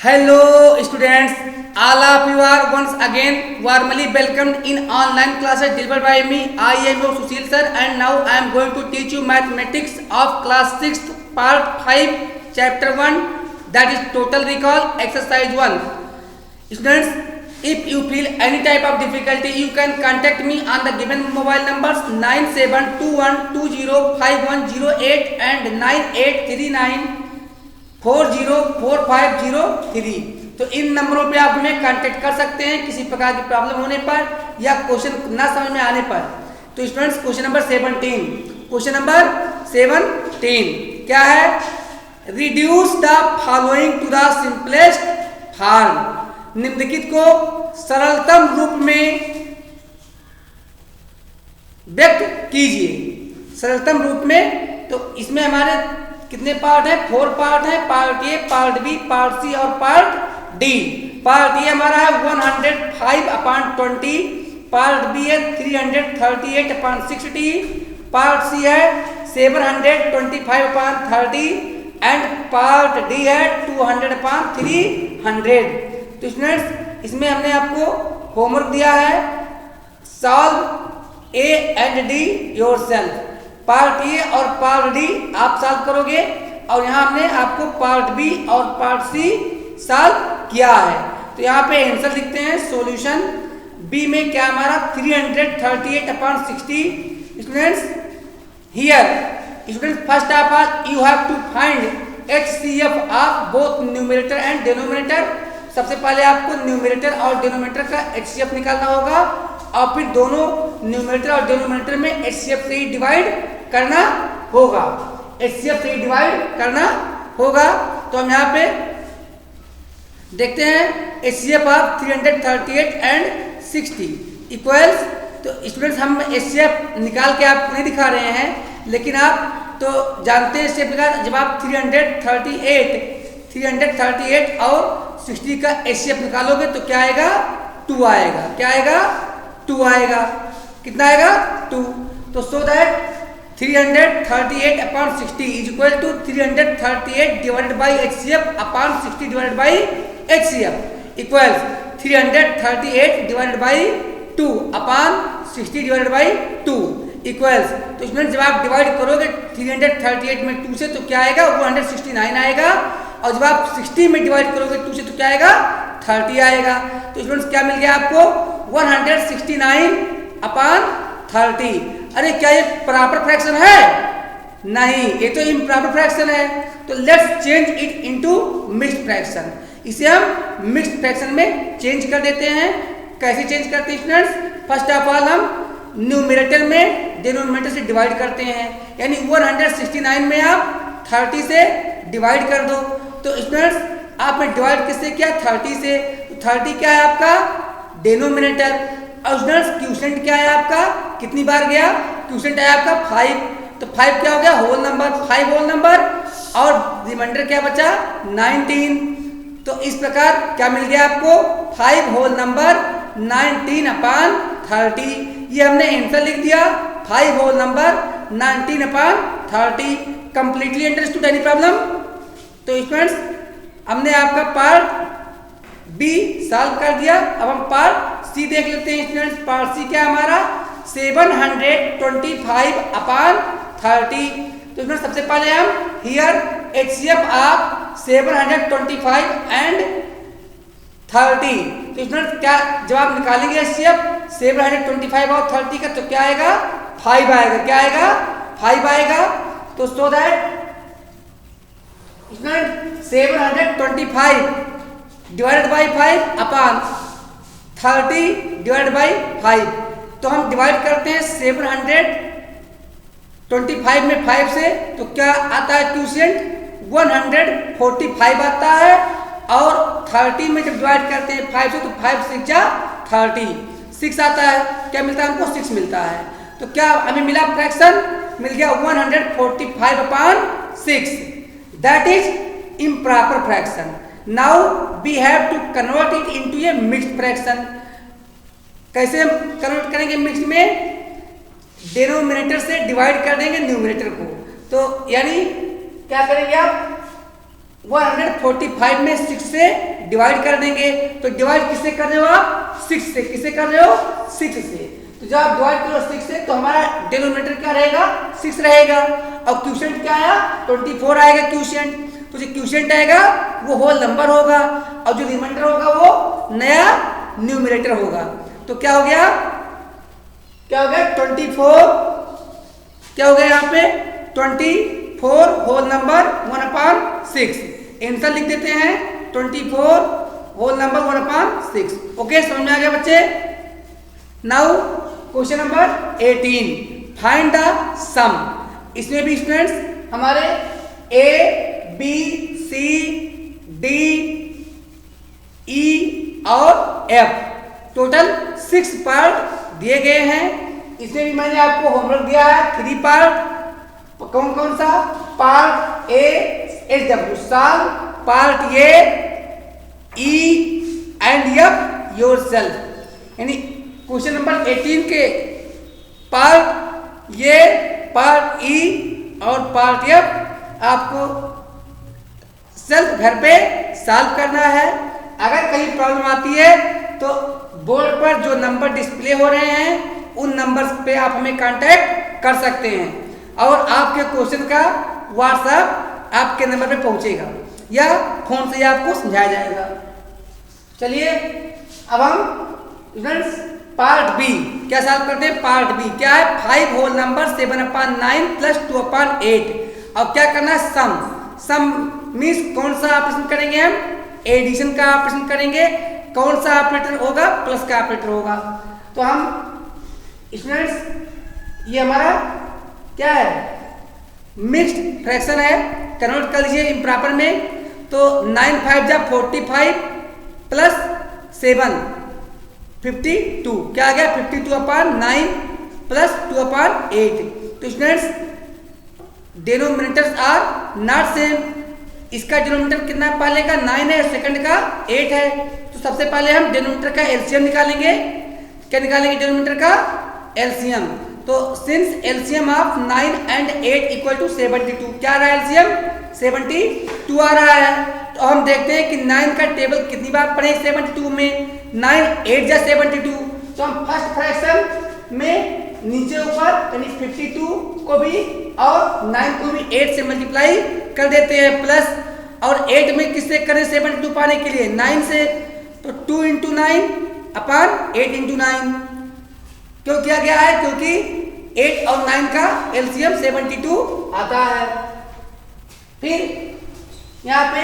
Hello students, all of you are once again warmly welcomed in online classes delivered by me. I am your Sushil sir and now I am going to teach you mathematics of class 6th part 5 chapter 1, that is total recall exercise 1. Students, if you feel any type of difficulty you can contact me on the given mobile numbers 9721205108 and 9839404503। तो इन नंबरों पे आप हमें contact कर सकते हैं किसी प्रकार की प्रॉब्लम होने पर या क्वेश्चन ना समझ में आने पर। तो स्टूडेंट्स क्वेश्चन नंबर 17 क्या है? Reduce the following to the simplest form. निम्नलिखित को सरलतम रूप में व्यक्त कीजिए। सरलतम रूप में, तो इसमें हमारे कितने पार्ट है? 4 पार्ट है। Part A, part B, part C और पार्ट डी। पार्ट ए हमारा है 105/20, पार्ट बी है 338/60, पार्ट सी है 725/30 एंड पार्ट डी है 200/300। तो स्टूडेंट्स इसमें हमने आपको होमवर्क दिया है, solve A and D yourself. Part A और पार्ट डी आप सॉल्व करोगे और यहाँ हमने आपको पार्ट बी और पार्ट सी सॉल्व किया है। तो यहाँ पे आंसर लिखते हैं। सॉल्यूशन बी में क्या हमारा 338/60। Students here students first of all you have to find HCF of both numerator and denominator. सबसे पहले आपको न्यूमरेटर और डिनोमिनेटर का HCF निकालना होगा और फिर दोनों न्यूमरेटर और डिनोमिनेटर में HCF से ही डिवाइड करना होगा। HCF से ही डिवाइड करना होगा। तो हम यहाँ पे देखते हैं HCF ऑफ 338 एंड 60 इक्वल्स। तो स्टूडेंट्स हम HCF निकाल के आपको नहीं दिखा रहे हैं, लेकिन आप तो जानते हैं HCF निकाल। जब आप 338 और 60 का HCF निकालोगे तो क्या आएगा? 2 आएगा। क्या आएगा? 2 आएगा। कितना आएगा? 2। तो so that 338/60 is equal to 338 divided by HCF upon 60 divided by HCF equals 338 divided by 2 upon 60 divided by 2 equals. तो स्टूडेंट जब आप डिवाइड करोगे 338 में 2 से तो क्या आएगा? 169 आएगा। और जब आप 60 में डिवाइड करोगे 2 से तो क्या आएगा? 30 आएगा। तो स्टूडेंट्स क्या मिल गया आपको? 169/30। अरे क्या ये प्रॉपर फ्रैक्शन है? नहीं, ये तो इम्प्रॉपर फ्रैक्शन है। तो let's change it into mixed fraction. इसे हम मिक्स्ड फ्रैक्शन में चेंज कर देते हैं। कैसे चेंज करते हैं स्टूडेंट्स? फर्स्ट ऑफ ऑल हम न्यूमरेटर में डिनोमिनेटर से डिवाइड करते हैं, यानी 169 में आप 30 से डिवाइड कर दो। तो स्टूडेंट्स आपने डिवाइड किससे किया? 30 से। तो 30 क्या है आपका? डिनोमिनेटर। और स्टूडेंट्स क्वोशिएंट क्या है आपका? कितनी बार गया? क्वोशिएंट है आपका 5। तो 5 क्या हो गया? Whole number, 5 whole number. और रिमाइंडर क्या बचा? 19। तो इस प्रकार क्या मिल गया आपको? 5 होल नंबर 19/30। ये हमने आंसर लिख दिया, 5 whole number 19/30। Completely understood? Any problem? तो स्टूडेंट्स हमने आपका पार्ट बी सॉल्व कर दिया। अब हम पार्ट सी देख लेते हैं। स्टूडेंट्स पार्ट सी क्या हमारा? 725/30। तो स्टूडेंट्स सबसे पहले हम हियर HCF ऑफ 725 एंड 30। तो स्टूडेंट्स क्या जब आप निकालेंगे HCF 725 और 30 का तो क्या आएगा? 5 आएगा। क्या आएगा? 5 आएगा। तो so that 725 divided by 5 upon 30 divided by 5। तो हम डिवाइड करते हैं 725 में 5 से, तो क्या आता है क्वोशिएंट? 145 आता है। और 30 में जब डिवाइड करते हैं 5 से तो 5 6 जा 30, 6 आता है। क्या मिलता है हमको? 6 मिलता है। तो क्या हमें मिला? फ्रैक्शन मिल गया 145/6। That is improper fraction. Now we have to convert it into a mixed fraction. कैसे हम कन्वर्ट करेंगे मिक्स्ड में? डिनोमिनेटर से डिवाइड कर देंगे न्यूमरेटर को। तो यानी क्या करेंगे आप? 145 में 6 से डिवाइड कर देंगे। तो डिवाइड किससे कर रहे हो आप? 6 से। किससे कर रहे हो? 6 से। तो जब आप डिवाइड करो 6 से तो हमारा डिनोमिनेटर क्या रहेगा? 6 रहेगा। और क्वोशिएंट क्या आया? 24 आएगा क्वोशिएंट। तो जो क्वोशिएंट आएगा वो होल नंबर होगा और जो रिमाइंडर होगा वो नया न्यूमरेटर होगा। तो क्या हो गया? क्या हो गया? 24 क्या हो गया यहाँ पे? 24 होल नंबर 1/6। आंसर लिख देते हैं 24 होल नंबर 1/6। ओके, समझ में आ गया बच्चे? Now question number 18, find the sum. इसमें भी स्टूडेंट्स हमारे A, B, C, D, E और F टोटल 6 पार्ट दिए गए हैं। इसमें भी मैंने आपको होमवर्क दिया है 3 पार्ट। कौन कौन सा? पार्ट ए SW साल, part A E and F yourself. यानी क्वेश्चन नंबर 18 के पार्ट ए, पार्ट ई और पार्ट एफ आपको सेल्फ घर पे सॉल्व करना है। अगर कहीं प्रॉब्लम आती है तो बोर्ड पर जो नंबर डिस्प्ले हो रहे हैं उन नंबर्स पे आप हमें कांटेक्ट कर सकते हैं और आपके क्वेश्चन का व्हाट्सएप आपके नंबर पे पहुंचेगा या फोन से आपको समझाया जाएगा। चलिए अब हम स्टूडेंट्स पार्ट बी क्या सॉल्व करते हैं? पार्ट बी क्या है? 5 होल नंबर 7/9 प्लस 2/8। अब क्या करना है? सम। सम मीन्स कौन सा ऑपरेशन करेंगे हम? एडिशन का ऑपरेशन करेंगे। कौन सा ऑपरेटर होगा? प्लस का ऑपरेटर होगा। तो हम स्टूडेंट्स ये हमारा क्या है? मिक्स्ड फ्रैक्शन है। कन्वर्ट कर लीजिए इम्प्रॉपर में। तो 9 5 जा 45 प्लस 7 52 क्या आ गया? 52/9 प्लस 2/8। तो students denominators are not same. इसका डिनोमिनेटर कितना पहले का 9 है, सेकंड का 8 है। तो सबसे पहले हम डिनोमिनेटर का एलसीएम निकालेंगे। क्या निकालेंगे? डिनोमिनेटर का एलसीएम। तो since LCM of 9 and 8 equal to 72, क्या आ रहा है एलसीएम? 72 आ रहा है। तो हम देखते हैं कि 9 का टेबल कितनी बार पढ़े 72 में? 9 8 जा 72। तो हम फर्स्ट फ्रैक्शन में नीचे ऊपर यानी 52 को भी और 9 को भी 8 से मल्टीप्लाई कर देते हैं प्लस। और 8 में किससे करें 72 पाने के लिए? 9 से। तो 2 × 9/8 × 9 क्यों किया गया है? क्योंकि 8 और 9 का एलसीएम 72 आता है। फिर यहाँ पे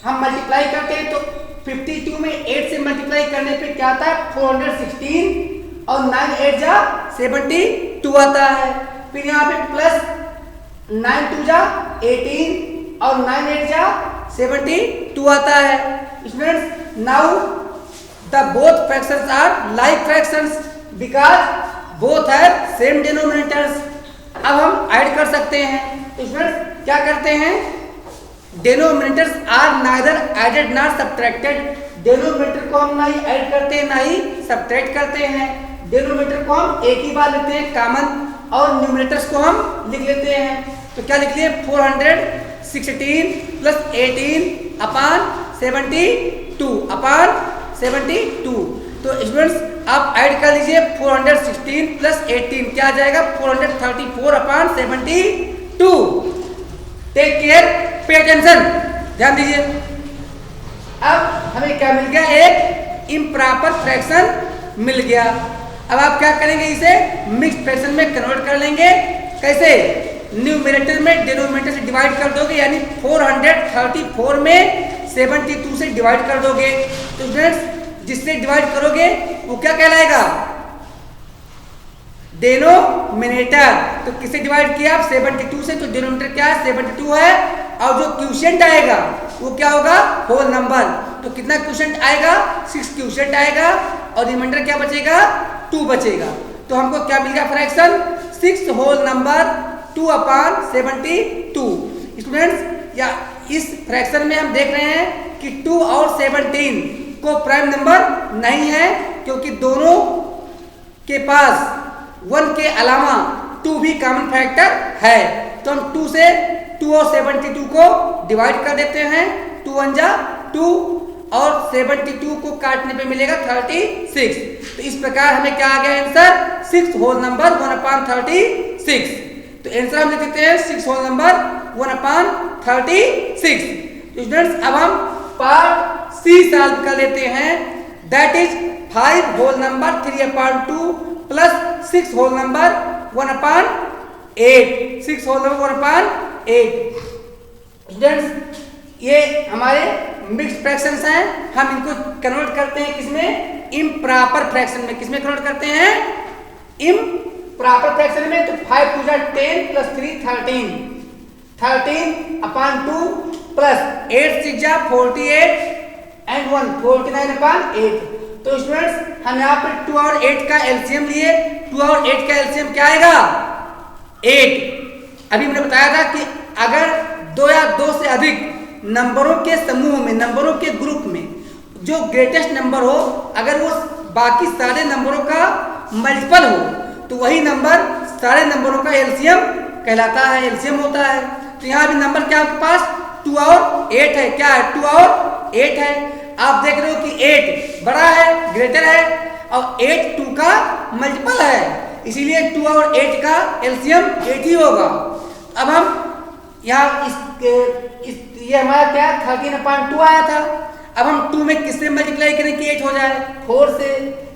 हम मल्टीप्लाई करते हैं तो 52 में 8 से मल्टीप्लाई करने पे क्या आता है? 416 और 9 8 जा 72 आता है। फिर यहाँ पे प्लस 9 2 जा 18 और 9 8 जा 72 आता है। Students now the both fractions are like fractions because both have same denominators. अब हम ऐड कर सकते हैं। तो स्टूडेंट्स क्या करते हैं? Denominators are neither added not subtracted. Denominator को हम ना ही ऐड करते हैं ना ही सब्ट्रैक्ट करते हैं। डिनोमिनेटर को हम एक ही बार लेते हैं कॉमन और न्यूमरेटर्स को हम लिख लेते हैं। तो क्या लिख लिए? 416 प्लस 18/72/72। तो स्टूडेंट्स आप ऐड कर लीजिए 416 प्लस 18 क्या आ जाएगा? 434/72। टेक केयर, पे अटेंशन, ध्यान दीजिए। अब हमें क्या मिल गया? एक इम्प्रॉपर फ्रैक्शन मिल गया। अब आप क्या करेंगे? इसे मिक्स्ड फ्रैक्शन में कन्वर्ट कर लेंगे। कैसे? न्यूमरेटर में डिनोमिनेटर से डिवाइड कर दोगे यानी 434 में 72 से डिवाइड कर दोगे। तो स्टूडेंट्स जिससे डिवाइड करोगे वो क्या कहलाएगा? डिनोमिनेटर। तो किससे डिवाइड किया आप? 72 से। तो डिनोमिनेटर क्या है? 72 है। और जो क्वोशिएंट आएगा वो क्या होगा? Whole number. तो कितना क्वोशिएंट आएगा? 6 क्वोशिएंट आएगा और रिमाइंडर क्या बचेगा? 2 बचेगा। तो हमको क्या मिल गया फ्रैक्शन? 6 whole number 2/72। स्टूडेंट्स या इस फ्रैक्शन में हम देख रहे हैं कि 2 और 17 को प्राइम नंबर नहीं है क्योंकि दोनों के पास 1 के अलावा 2 भी कॉमन फैक्टर है। तो हम 2 से 2 और 72 को डिवाइड कर देते हैं, 2 1 जा 2 और 72 को काटने पे मिलेगा 36। तो इस प्रकार हमें क्या आ गया आंसर, 6 होल नंबर 1/36। तो आंसर हम लिख देते हैं 6 होल नंबर 1/36। तो स्टूडेंट्स अब हम पार्ट सी सॉल्व कर लेते हैं, that is 5 whole number 3/2 plus 6 whole number 1/8। 6 whole number 1/8। Students ये हमारे मिक्स्ड फ्रैक्शंस हैं, हम इनको कन्वर्ट करते हैं किसमें, इम्प्रॉपर फ्रैक्शन में। किसमें कन्वर्ट करते हैं, इम्प्रॉपर फ्रैक्शन में। तो 5 2 10 प्लस 3 13, 13/2 प्लस 8 6 48 एंड 1 49/8। तो स्टूडेंट्स हम यहाँ पे 2 और 8 का एलसीएम लिए, 2 और 8 का एलसीएम क्या आएगा, 8। अभी मैंने बताया था कि अगर 2 या 2 से अधिक नंबरों के समूह में, नंबरों के ग्रुप में जो ग्रेटेस्ट नंबर हो, अगर वो बाकी सारे नंबरों का मल्टीपल हो, तो वही नंबर सारे नंबरों का एलसीएम कहलाता है, एलसीएम होता है। तो यहाँ भी नंबर क्या आपके पास 2 और 8 है, क्या है 2 और 8 है। आप देख रहे हो कि 8 बड़ा है, ग्रेटर है, और 8 2 का मल्टीपल है, इसीलिए 2 और 8 का एलसीएम 8 ही होगा। अब हम यहाँ ये हमारा क्या 13/2 आया था, अब हम 2 में किससे मल्टीप्लाई करें कि 8 हो जाए, 4 से,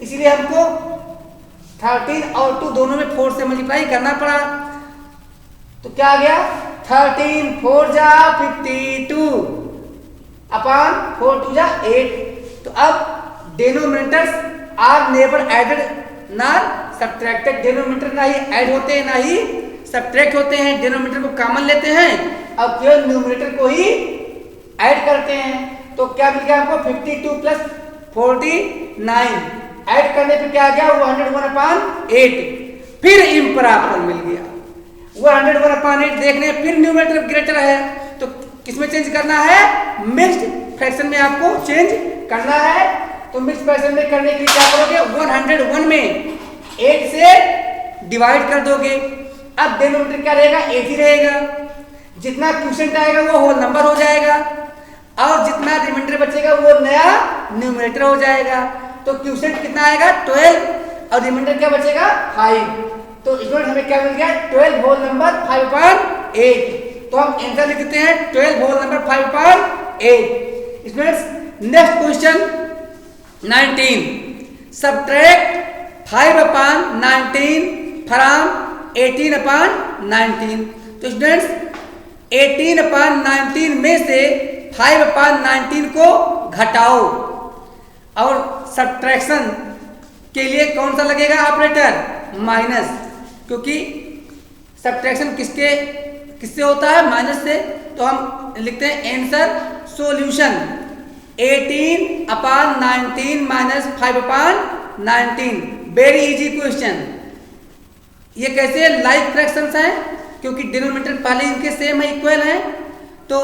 इसीलिए हमको 13 और 2 दोनों में 4 से मल्टीप्लाई करना पड़ा। तो क्या आ गया 13 4 जा 52 अपॉन 4 2 जा 8। तो अब denominators are never added nor subtracted. Denominator ना ही ऐड होते हैं ना ही सब्ट्रैक्ट होते हैं, डिनोमिनेटर को कॉमन लेते हैं और केवल न्यूमरेटर को ही ऐड करते हैं। तो क्या मिल गया हमको 52 प्लस 49, ऐड करने पे क्या आ गया 101/8। फिर इम्प्रॉपर मिल गया 101/8। देखने फिर न्यूमरेटर ग्रेटर है, तो किसमें चेंज करना है, मिक्स्ड फ्रैक्शन में आपको चेंज करना है। तो मिक्स्ड फ्रैक्शन में करने के लिए क्या करोगे, 101 में 8 से डिवाइड कर दोगे। अब डिनोमिनेटर क्या रहेगा, 8 ही रहेगा। जितना क्वोशिएंट आएगा वो होल नंबर हो जाएगा, और जितना रिमाइंडर बचेगा वो नया न्यूमरेटर हो जाएगा। तो क्वोशिएंट कितना आएगा 12 और रिमाइंडर क्या बचेगा 5। तो स्टूडेंट हमें क्या मिल गया 12 होल नंबर 5/8। तो हम आंसर लिख देते हैं 12 whole number 5/8। Students next question 19, subtract 5/19 from 18/19। तो स्टूडेंट्स 18/19 में से 5/19 को घटाओ, और सब्ट्रैक्शन के लिए कौन सा लगेगा ऑपरेटर, माइनस, क्योंकि सब्ट्रैक्शन किससे होता है, माइनस से। तो हम लिखते हैं answer solution 18/19 minus 5/19। Very easy question. ये कैसे लाइक फ्रैक्शंस हैं, क्योंकि डिनोमिनेटर पहले इनके सेम है, इक्वल है, तो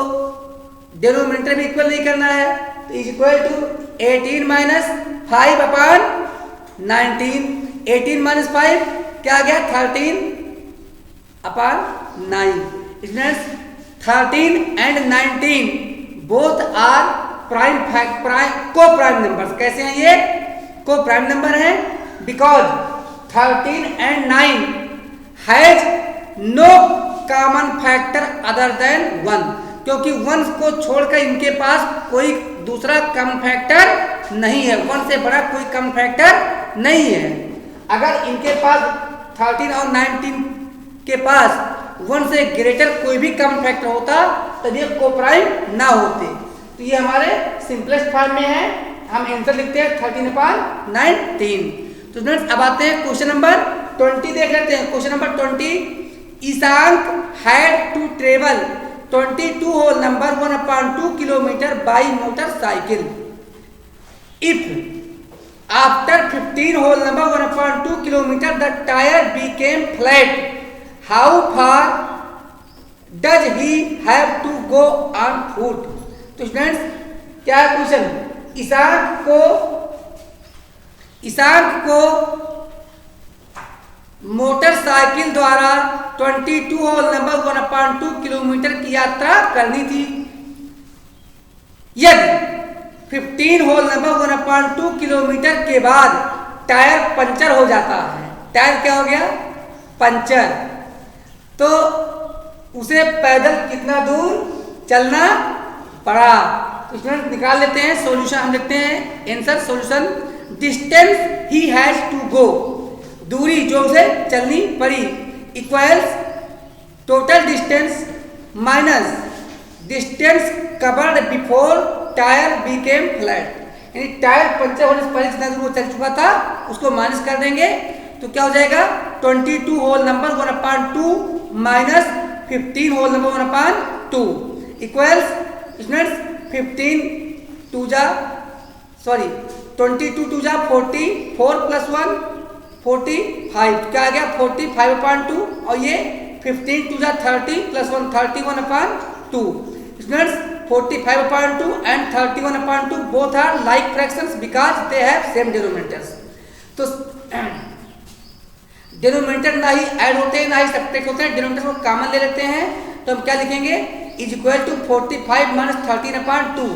डिनोमिनेटर भी इक्वल नहीं करना है। तो is equal to 18 minus 5/19। 18 minus 5 क्या आ गया 13/9। Students 13 and 19 both are coprime numbers. कैसे हैं ये, को प्राइम नंबर है, because 13 and 9 has no common factor other than 1, क्योंकि 1 को छोड़कर इनके पास कोई दूसरा कॉमन फैक्टर नहीं है, 1 से बड़ा कोई कॉमन फैक्टर नहीं है। अगर इनके पास 13 और 19 के पास 1 से ग्रेटर कोई भी कॉमन फैक्टर होता तब ये कोप्राइम ना होते। तो ये हमारे सिंपलेस्ट फॉर्म में है, हम आंसर लिखते हैं 13/19। तो स्टूडेंट्स अब आते हैं क्वेश्चन नंबर 20 देख लेते हैं। Question number 20, Ishank had to travel 22 whole number 1/2 kilometre by motorcycle. If after 15 whole number 1/2 kilometre the tyre became flat, how far does he have to go on foot. तो students क्या है question, Ishank को motorcycle द्वारा 22 whole number 1/2 kilometre की यात्रा करनी थी। यदि 15 होल नंबर 1/2 किलोमीटर के बाद टायर पंचर हो जाता है, टायर क्या हो गया? पंचर, तो उसे पैदल कितना दूर चलना पड़ा? तो स्टूडेंट निकाल लेते हैं सॉल्यूशन। हम लिखते हैं answer solution, distance he has to go, दूरी जो उसे चलनी पड़ी, equals total distance minus distance covered before tyre became flat, यानी टायर पंचर होने से पहले जितना दूर वो चल चुका था उसको माइनस कर देंगे, तो क्या हो जाएगा? 22 whole number 1/2 minus 15 whole number 1/2 equals students 22 to जा 40, 4 प्लस 1 45, क्या आ गया? 45/2, और ये 15 टू जा 30 plus 1 31/2। Students 45/2 and 31/2 both are like fractions because they have same denominators। तो डिनोमिनेटर ना ही ऐड होते हैं ना ही सब्ट्रैक्ट होते हैं, डिनोमिनेटर को कॉमन ले लेते हैं, तो हम क्या लिखेंगे? इज इक्वल टू 45 माइनस 13/2,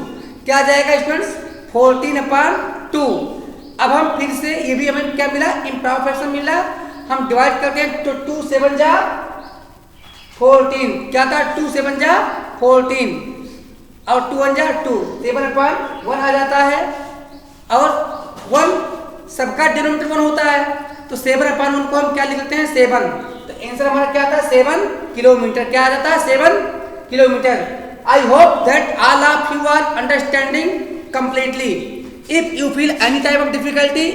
क्या आ जाएगा स्टूडेंट्स? 14/2। अब हम फिर से ये भी हमें क्या मिला? इम्प्रॉपर फ्रैक्शन मिला। हम डिवाइड करते हैं तो 2 7 जा 14, क्या था? 2 7 जा 14 और 2 1 जा 2, 7/1 आ जाता है, और 1 सबका डिनोमिनेटर 1 होता है, तो 7/1 को हम क्या लिख लेते हैं? 7। तो आंसर हमारा क्या था? 7 किलोमीटर। क्या आ जाता है? 7 kilometre. I hope that all of you are understanding completely. If you feel any type of difficulty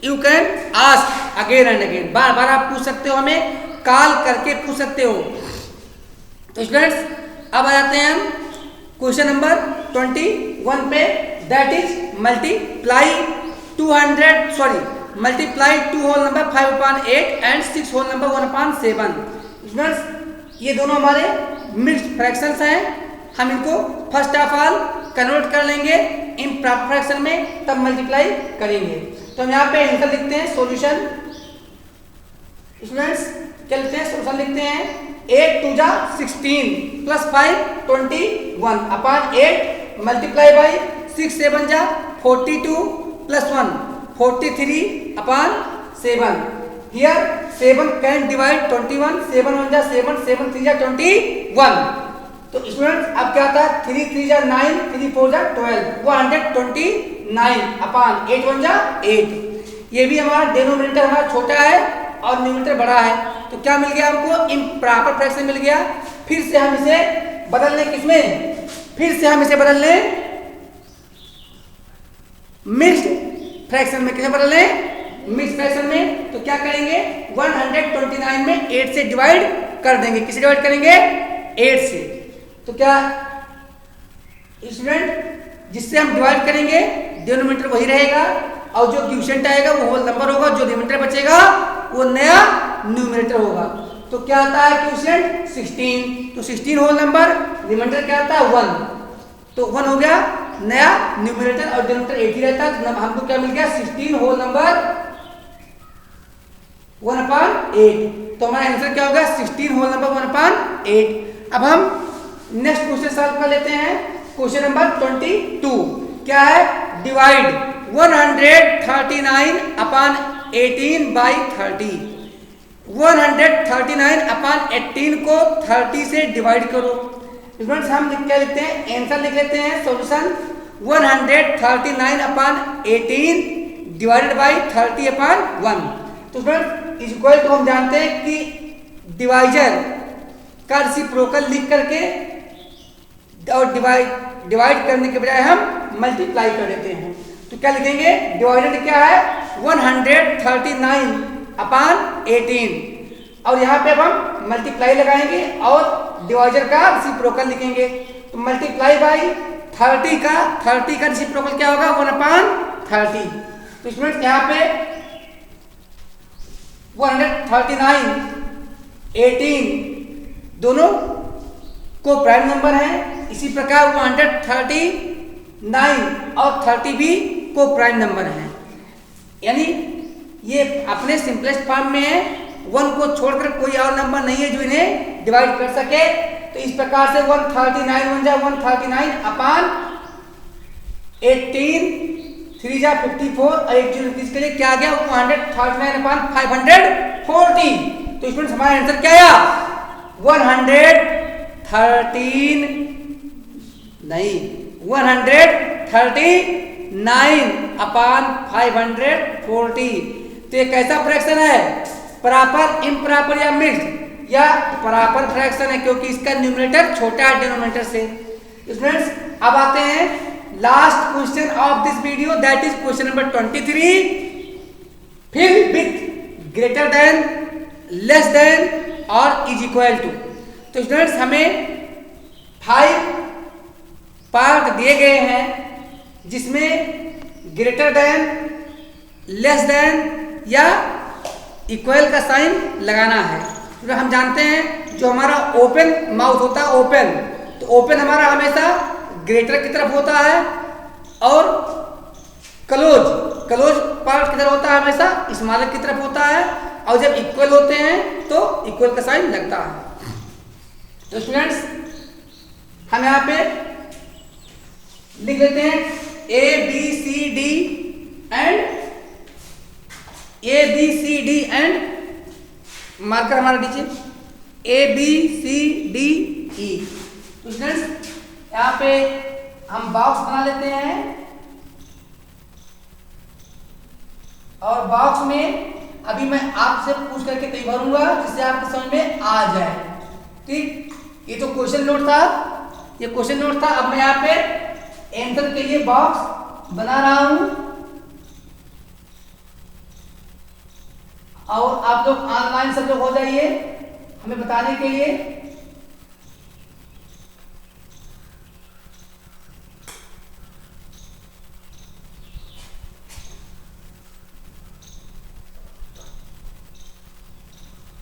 you can ask again and again, बार बार आप पूछ सकते हो, हमें कॉल करके पूछ सकते हो। तो स्टूडेंट्स अब आ जाते हैं हम क्वेश्चन नंबर 21 पे, that is multiply 2 whole number 5/8 and 6 whole number 1/7। Students ये दोनों हमारे मिक्स्ड फ्रैक्शंस हैं, हम इनको फर्स्ट ऑफ ऑल कन्वर्ट कर लेंगे इम्प्रॉपर फ्रैक्शन में, तब मल्टीप्लाई करेंगे। तो हम यहाँ पे आंसर लिखते हैं सॉल्यूशन। स्टूडेंट्स क्या लिखते हैं? सॉल्यूशन लिखते हैं 8 2 जा 16 प्लस 5 21/8 मल्टीप्लाई बाई 6 7 जा 42 प्लस 1 43/7। हियर 7 कैन डिवाइड 21, 7 1 जा 7, 7 3 जा 21। तो स्टूडेंट्स अब क्या आता है? 3 3 जा 9, 3 4 जा 12, 129/8 1 जा 8। ये भी हमारा डिनोमिनेटर हमारा छोटा है और न्यूमरेटर बड़ा है, तो क्या मिल गया हमको? इम्प्रॉपर फ्रैक्शन मिल गया। फिर से हम इसे बदल लें किसमें? फिर से हम इसे बदल लें मिक्स्ड फ्रैक्शन में। किसे बदल लें? मिक्स्ड फ्रैक्शन में। तो क्या करेंगे? 129 में 8 से डिवाइड कर देंगे। किसे डिवाइड करेंगे? 8 से। तो क्या स्टूडेंट जिससे हम डिवाइड करेंगे डिनोमिनेटर वही रहेगा, और जो क्वोशिएंट आएगा वो होल नंबर होगा, जो डिनोमिनेटर बचेगा वो नया न्यूमरेटर होगा। तो क्या आता है क्वोशिएंट? 16, तो 16 होल नंबर, डिनोमिनेटर क्या आता है? 1, तो 1 हो गया नया न्यूमरेटर, और डिनोमिनेटर 8 ही रहता है, तो हमको क्या मिल गया? 16 होल नंबर 1/8। तो हमारा आंसर क्या होगा? 16 होल नंबर 1/8। अब हम नेक्स्ट क्वेश्चन सॉल्व कर लेते हैं, क्वेश्चन नंबर 22। क्या है? डिवाइड 139/18/30। 139/18 को 30 से डिवाइड करो। स्टूडेंट्स हम क्या लिखते हैं? आंसर लिख लेते हैं सॉल्यूशन 139/18 डिवाइडेड बाई 30/1। तो स्टूडेंट्स इज इक्वल टू हम जानते हैं कि डिवाइजर का रेसिप्रोकल लिख करके और डिवाइड करने के बजाय हम मल्टीप्लाई कर देते हैं। तो क्या लिखेंगे? डिवाइडेड क्या है? 139/18, और यहाँ पे अब हम मल्टीप्लाई लगाएंगे और डिवाइजर का रेसिप्रोकल लिखेंगे। तो मल्टीप्लाई बाई 30 का रेसिप्रोकल क्या होगा? 1/30। तो स्टूडेंट्स यहाँ पे 139 18 दोनों को प्राइम नंबर है, इसी प्रकार 139 और 30 भी को प्राइम नंबर है, यानी ये अपने सिंपलेस्ट फॉर्म में है 1 को छोड़कर कोई और नंबर नहीं है जो इन्हें डिवाइड कर सके। तो इस प्रकार से 139 1 जा 139 अपान 18 3 जा 54 और 1 जीरो के लिए क्या आ गया 139 अपान 540। तो स्टूडेंट्स हमारा आंसर क्या आया 113 नहीं 139 अपान 540। तो ये कैसा फ्रैक्शन है प्रॉपर इम्प्रॉपर या मिक्स्ड या प्रॉपर फ्रैक्शन है क्योंकि इसका न्यूमरेटर छोटा है डिनोमिनेटर से। स्टूडेंट्स अब आते हैं last question of this video that is question number 23 fill with greater than less than और इज इक्वल टू। तो स्टूडेंट्स हमें 5 पार्ट दिए गए हैं जिसमें ग्रेटर देन लेस देन या इक्वल का साइन लगाना है। तो हम जानते हैं जो हमारा ओपन माउथ होता है ओपन, तो ओपन हमारा हमेशा ग्रेटर की तरफ होता है और क्लोज पार्ट किधर होता है हमेशा स्मॉलर की तरफ होता है और जब इक्वल होते हैं तो इक्वल का साइन लगता है। तो स्टूडेंट्स हम यहाँ पे लिख लेते हैं A B C D and marker हमारा दीजिए A B C D E। तो स्टूडेंट्स यहाँ पे हम बॉक्स बना लेते हैं और बॉक्स में अभी मैं आपसे पूछ करके कहीं भरूंगा जिससे आपको समझ में आ जाए। ठीक, ये तो क्वेश्चन नोट था, ये क्वेश्चन नोट था। अब मैं यहाँ पे आंसर के लिए बॉक्स बना रहा हूं और आप लोग ऑनलाइन सब लोग हो जाइए हमें बताने के लिए।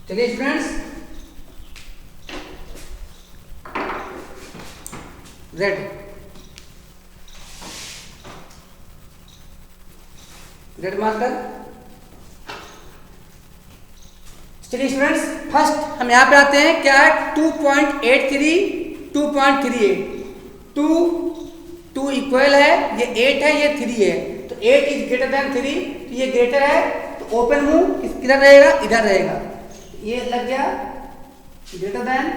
चलिए स्टूडेंट्स रेड मार्कर। चलिए स्टूडेंट्स फर्स्ट हम यहाँ पे आते हैं क्या है 2.83 2.38 2 इक्वल है, ये 8 है ये 3 है, तो 8 इज ग्रेटर देन 3, तो ये ग्रेटर है तो ओपन मुंह किधर रहेगा इधर रहेगा, ये लग गया ग्रेटर देन।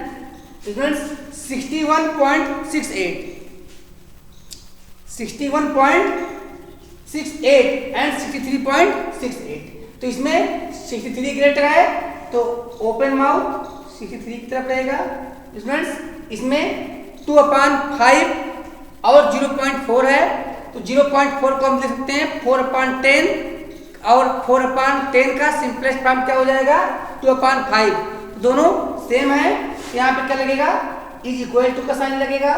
स्टूडेंट्स 61.68 एंड 63.68, तो इसमें 63 ग्रेटर है तो ओपन माउथ 63 की तरफ रहेगा। स्टूडेंट्स इसमें 2/5 और 0.4 है तो 0.4 को हम लिख सकते हैं 4/10 और 4/10 का सिंपलेस्ट फॉर्म क्या हो जाएगा 2/5, दोनों सेम है। यहाँ पे क्या लगेगा इज इक्वल टू का साइन लगेगा।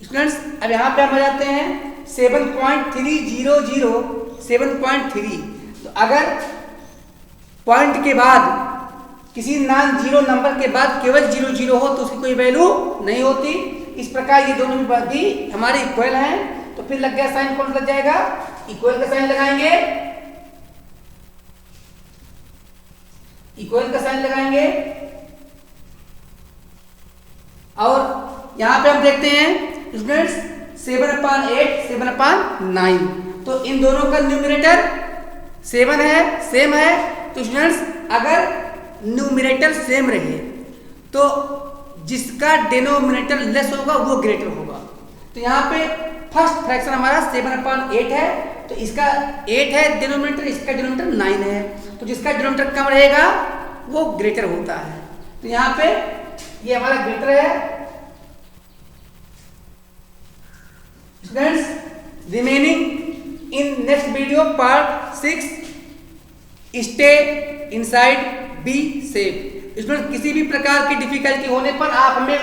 स्टूडेंट्स अब यहाँ पे हम आ जाते हैं 7.300 तो अगर पॉइंट के बाद किसी नॉन जीरो नंबर के बाद केवल 00 हो तो उसकी कोई वैल्यू नहीं होती। इस प्रकार ये दोनों भी हमारे इक्वल हैं तो फिर लग गया साइन, कौन लग जाएगा इक्वल का साइन लगाएंगे, इक्वल का साइन लगाएंगे और यहां पे हम देखते हैं स्टूडेंट्स 7/8 7/9, तो इन दोनों का न्यूमरेटर 7 है सेम है। तो स्टूडेंट्स अगर न्यूमरेटर सेम रहे तो जिसका डिनोमिनेटर लेस होगा वो ग्रेटर होगा। तो यहाँ पे फर्स्ट फ्रैक्शन हमारा 7/8 है तो इसका 8 है डिनोमिनेटर, इसका डिनोमिनेटर 9 है, तो जिसका डिनोमिनेटर कम रहेगा वो ग्रेटर होता है। तो यहाँ पे ये हमारा ग्रेटर है। Students remaining in next video part 6 stay inside be safe. Student किसी भी प्रकार की डिफिकल्टी होने पर आप हमें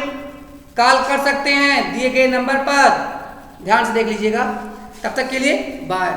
कॉल कर सकते हैं दिए गए नंबर पर, ध्यान से देख लीजिएगा। तब तक के लिए बाय।